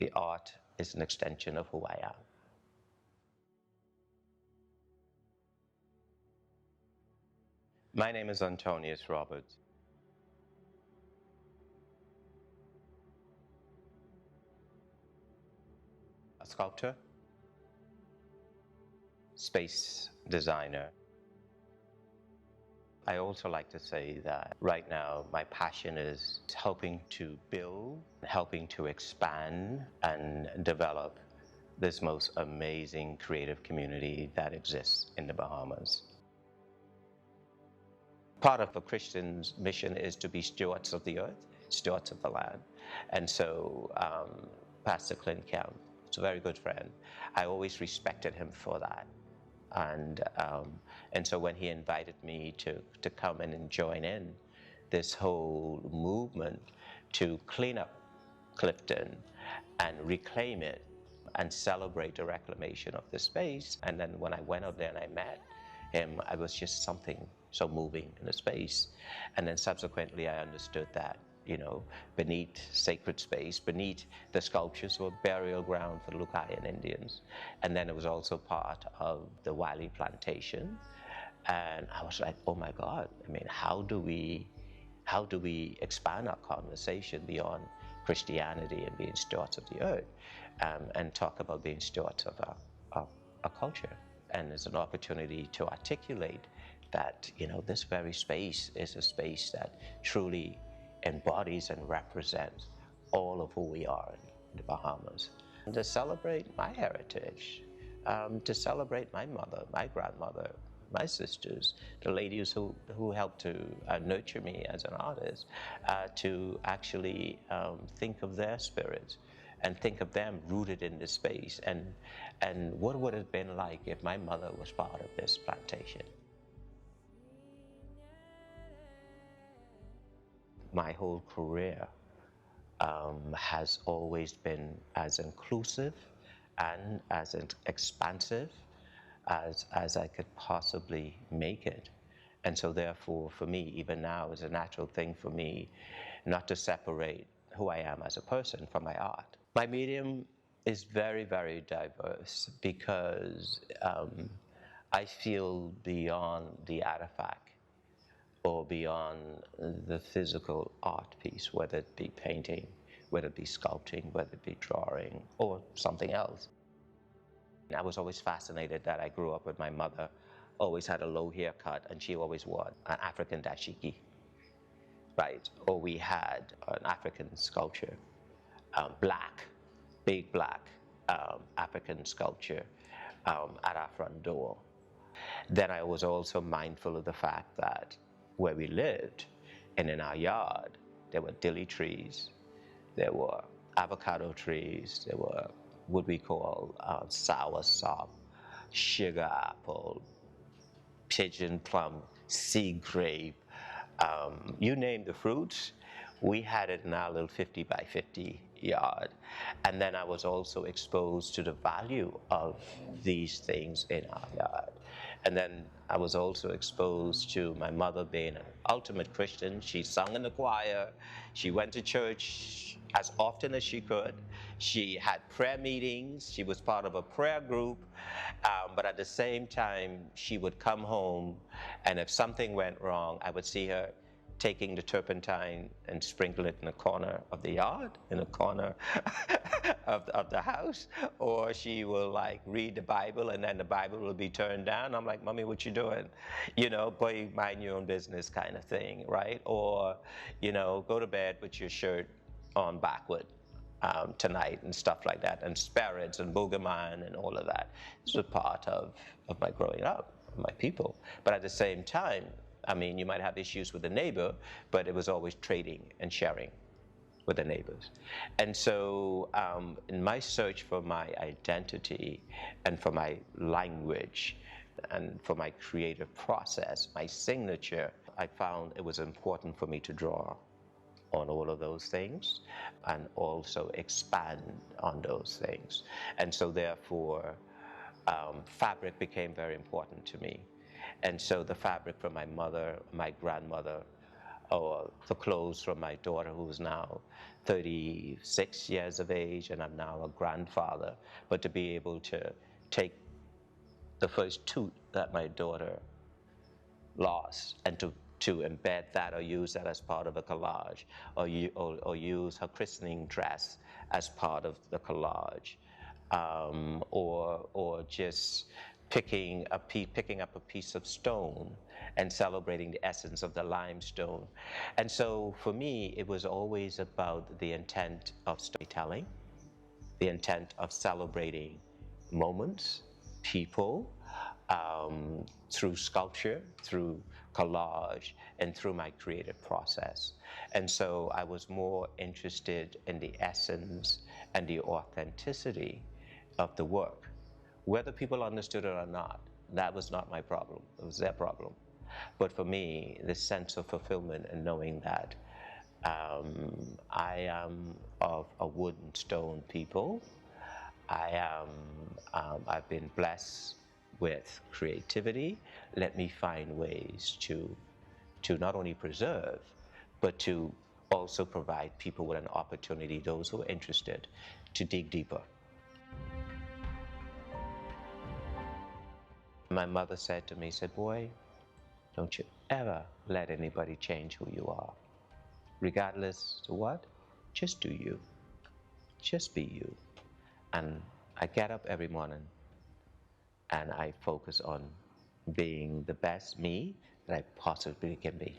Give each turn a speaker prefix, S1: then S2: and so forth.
S1: The art is an extension of who I am. My name is Antonius Roberts. A sculptor, space designer. I also like to say that right now my passion is helping to build, helping to expand and develop this most amazing creative community that exists in the Bahamas. Part of a Christian's mission is to be stewards of the earth, stewards of the land. And so Pastor Clint Kemp, it's a very good friend, I always respected him for that. And so when he invited me to come in and join in this whole movement to clean up Clifton and reclaim it and celebrate the reclamation of the space, and then when I went out there and I met him, I was just something so moving in the space. And then subsequently I understood that, you know, beneath sacred space, beneath the sculptures were burial ground for the Lucayan Indians. And then it was also part of the Wiley plantation. And I was like, oh my God, I mean, how do we expand our conversation beyond Christianity and being stewards of the earth, and talk about being stewards of our culture? And it's an opportunity to articulate that, you know, this very space is a space that truly embodies and represents all of who we are in the Bahamas. And to celebrate my heritage, to celebrate my mother, my grandmother, my sisters, the ladies who helped to nurture me as an artist, to actually think of their spirits and think of them rooted in this space, and what would it have been like if my mother was part of this plantation. My whole career has always been as inclusive and as expansive as I could possibly make it. And so therefore, for me, even now, it's a natural thing for me not to separate who I am as a person from my art. My medium is very, very diverse because I feel beyond the artifact or beyond the physical art piece, whether it be painting, whether it be sculpting, whether it be drawing, or something else. I was always fascinated that I grew up with my mother, always had a low haircut, and she always wore an African dashiki, right? Or we had an African sculpture, black, big black African sculpture at our front door. Then I was also mindful of the fact that where we lived and in our yard, there were dilly trees, there were avocado trees, there were what we call sour sop, sugar apple, pigeon plum, sea grape, you name the fruits, we had it in our little 50 by 50 yard. And then I was also exposed to the value of these things in our yard. And then I was also exposed to my mother being an ultimate Christian. She sung in the choir. She went to church as often as she could. She had prayer meetings. She was part of a prayer group. But at the same time, she would come home, and if something went wrong, I would see her taking the turpentine and sprinkle it in a corner of the yard, in a corner of the house, or she will like read the Bible and then the Bible will be turned down. I'm like, Mommy, what you doing? You know, boy, mind your own business kind of thing, right? Or, you know, go to bed with your shirt on backward tonight and stuff like that, and spirits and boogeyman and all of that. This was part of my growing up, of my people. But at the same time, I mean, you might have issues with the neighbor, but it was always trading and sharing with the neighbors. And so in my search for my identity and for my language and for my creative process, my signature, I found it was important for me to draw on all of those things and also expand on those things. And so therefore, fabric became very important to me. And so the fabric from my mother, my grandmother, or the clothes from my daughter, who's now 36 years of age, and I'm now a grandfather. But to be able to take the first tooth that my daughter lost and to embed that or use that as part of a collage, or use her christening dress as part of the collage, or just picking up a piece of stone and celebrating the essence of the limestone. And so for me, it was always about the intent of storytelling, the intent of celebrating moments, people, through sculpture, through collage, and through my creative process. And so I was more interested in the essence and the authenticity of the work. Whether people understood it or not, that was not my problem. It was their problem. But for me, the sense of fulfillment and knowing that I am of a wood and stone people. I've been blessed with creativity. Let me find ways to not only preserve, but to also provide people with an opportunity, those who are interested, to dig deeper. My mother said to me, said, boy, don't you ever let anybody change who you are. Regardless to what, just do you. Just be you. And I get up every morning and I focus on being the best me that I possibly can be.